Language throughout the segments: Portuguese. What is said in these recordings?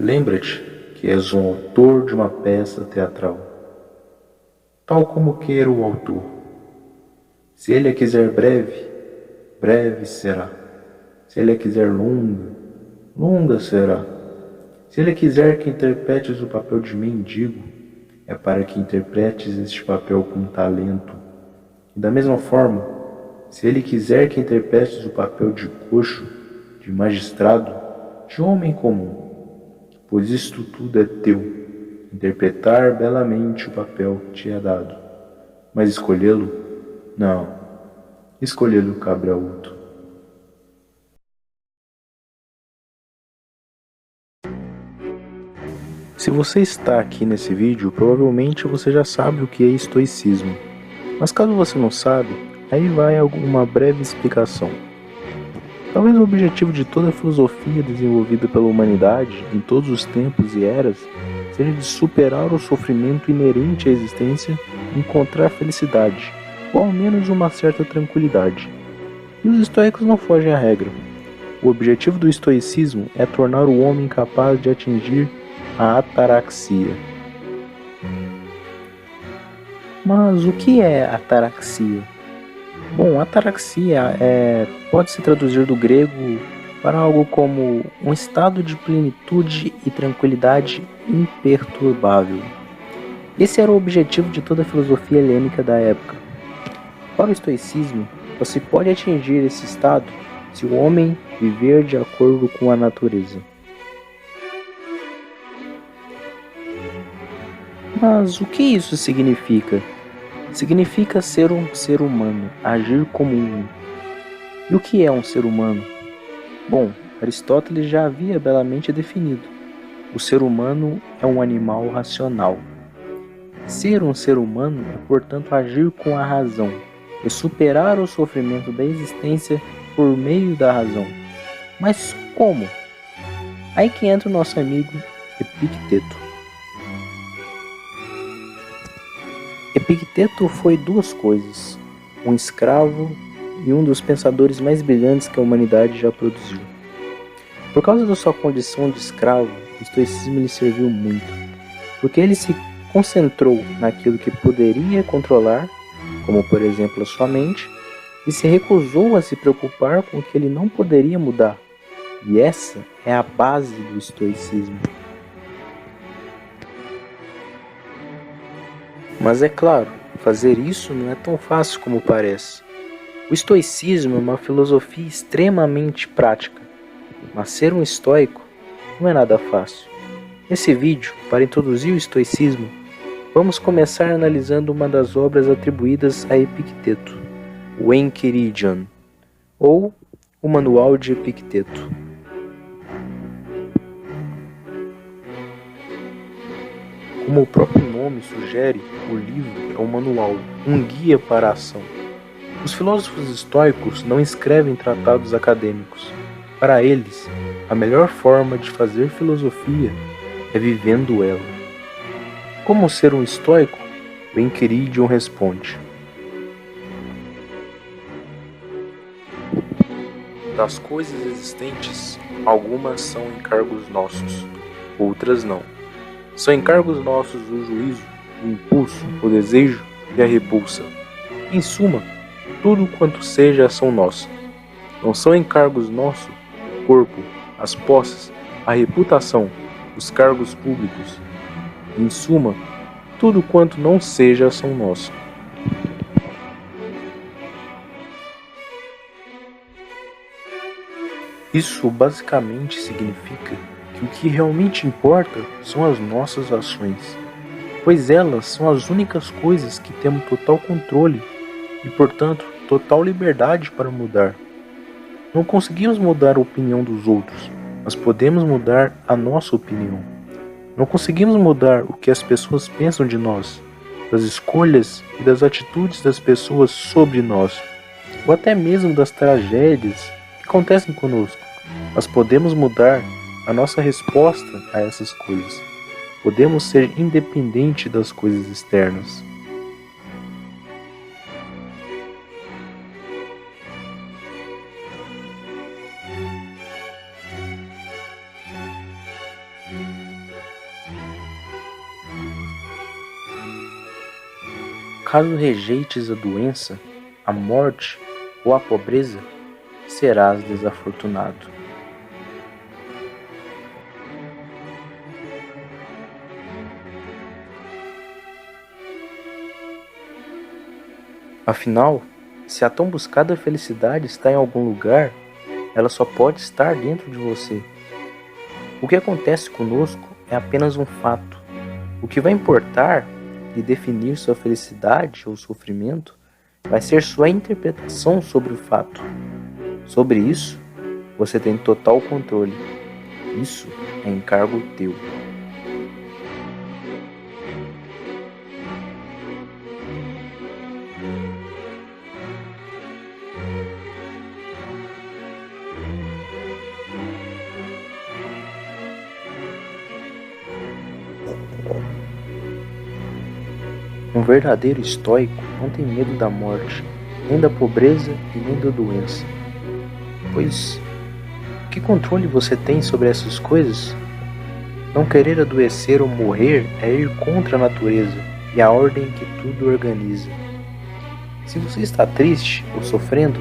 Lembra-te que és um autor de uma peça teatral, tal como queira o autor. Se ele a quiser breve, breve será. Se ele a quiser longa, longa será. Se ele quiser que interpretes o papel de mendigo, é para que interpretes este papel com talento. E da mesma forma, se ele quiser que interpretes o papel de coxo, de magistrado, de homem comum, pois isto tudo é teu, interpretar belamente o papel que te é dado. Mas escolhê-lo? Não, escolhê-lo cabe a outro. Se você está aqui nesse vídeo, provavelmente você já sabe o que é estoicismo. Mas caso você não sabe, aí vai uma breve explicação. Talvez o objetivo de toda a filosofia desenvolvida pela humanidade, em todos os tempos e eras, seja de superar o sofrimento inerente à existência e encontrar felicidade, ou ao menos uma certa tranquilidade. E os estoicos não fogem à regra. O objetivo do estoicismo é tornar o homem capaz de atingir a ataraxia. Mas o que é ataraxia? Bom, ataraxia pode se traduzir do grego para algo como um estado de plenitude e tranquilidade imperturbável. Esse era o objetivo de toda a filosofia helênica da época. Para o estoicismo, você pode atingir esse estado se o homem viver de acordo com a natureza. Mas o que isso significa? Significa ser um ser humano, agir como um. E o que é um ser humano? Bom, Aristóteles já havia belamente definido. O ser humano é um animal racional. Ser um ser humano é, portanto, agir com a razão e superar o sofrimento da existência por meio da razão. Mas como? Aí que entra o nosso amigo Epicteto. Epicteto foi duas coisas, um escravo e um dos pensadores mais brilhantes que a humanidade já produziu. Por causa da sua condição de escravo, o estoicismo lhe serviu muito, porque ele se concentrou naquilo que poderia controlar, como por exemplo a sua mente, e se recusou a se preocupar com o que ele não poderia mudar. E essa é a base do estoicismo. Mas é claro, fazer isso não é tão fácil como parece. O estoicismo é uma filosofia extremamente prática, mas ser um estoico não é nada fácil. Nesse vídeo, para introduzir o estoicismo, vamos começar analisando uma das obras atribuídas a Epicteto, o Enchiridion, ou o Manual de Epicteto. Como o próprio nome sugere, o livro é um manual, um guia para a ação. Os filósofos estoicos não escrevem tratados acadêmicos. Para eles, a melhor forma de fazer filosofia é vivendo ela. Como ser um estoico? O Enchiridion responde: das coisas existentes, algumas são encargos nossos, outras não. São encargos nossos o juízo, o impulso, o desejo e a repulsa. Em suma, tudo quanto seja ação nossa. Não são encargos nossos o corpo, as posses, a reputação, os cargos públicos. Em suma, tudo quanto não seja ação nossa. Isso basicamente significa que o que realmente importa são as nossas ações, pois elas são as únicas coisas que temos total controle e, portanto, total liberdade para mudar. Não conseguimos mudar a opinião dos outros, mas podemos mudar a nossa opinião. Não conseguimos mudar o que as pessoas pensam de nós, das escolhas e das atitudes das pessoas sobre nós, ou até mesmo das tragédias que acontecem conosco, mas podemos mudar a nossa resposta a essas coisas. Podemos ser independentes das coisas externas. Caso rejeites a doença, a morte ou a pobreza, serás desafortunado. Afinal, se a tão buscada felicidade está em algum lugar, ela só pode estar dentro de você. O que acontece conosco é apenas um fato. O que vai importar e definir sua felicidade ou sofrimento vai ser sua interpretação sobre o fato. Sobre isso, você tem total controle. Isso é encargo teu. Um verdadeiro estoico não tem medo da morte, nem da pobreza e nem da doença. Pois, que controle você tem sobre essas coisas? Não querer adoecer ou morrer é ir contra a natureza e a ordem que tudo organiza. Se você está triste ou sofrendo,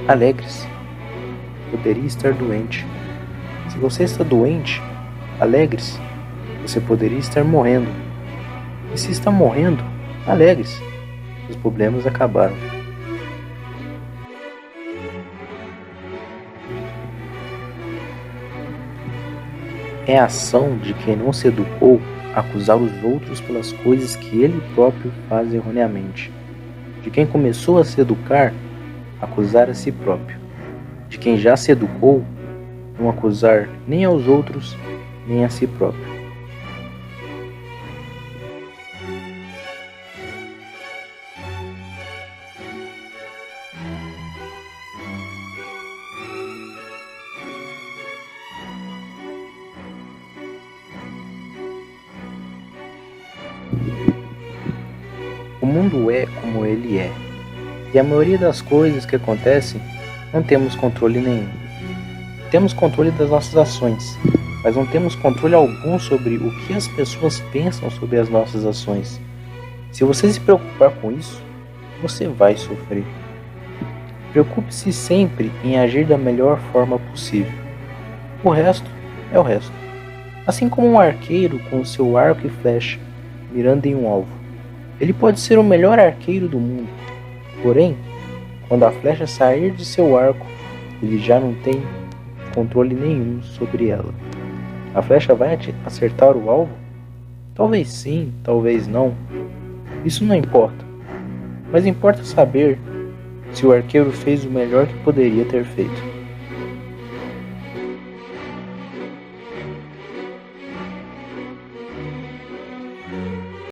alegre-se. Poderia estar doente. Se você está doente, alegre-se. Você poderia estar morrendo. E se está morrendo, alegre-se. Os problemas acabaram. É a ação de quem não se educou acusar os outros pelas coisas que ele próprio faz erroneamente. De quem começou a se educar, acusar a si próprio. De quem já se educou, não acusar nem aos outros, nem a si próprio. O mundo é como ele é, e a maioria das coisas que acontecem não temos controle nenhum. Temos controle das nossas ações, mas não temos controle algum sobre o que as pessoas pensam sobre as nossas ações. Se você se preocupar com isso, você vai sofrer. Preocupe-se sempre em agir da melhor forma possível. O resto é o resto. Assim como um arqueiro com o seu arco e flecha, mirando em um alvo. Ele pode ser o melhor arqueiro do mundo, porém, quando a flecha sair de seu arco, ele já não tem controle nenhum sobre ela. A flecha vai acertar o alvo? Talvez sim, talvez não. Isso não importa. Mas importa saber se o arqueiro fez o melhor que poderia ter feito.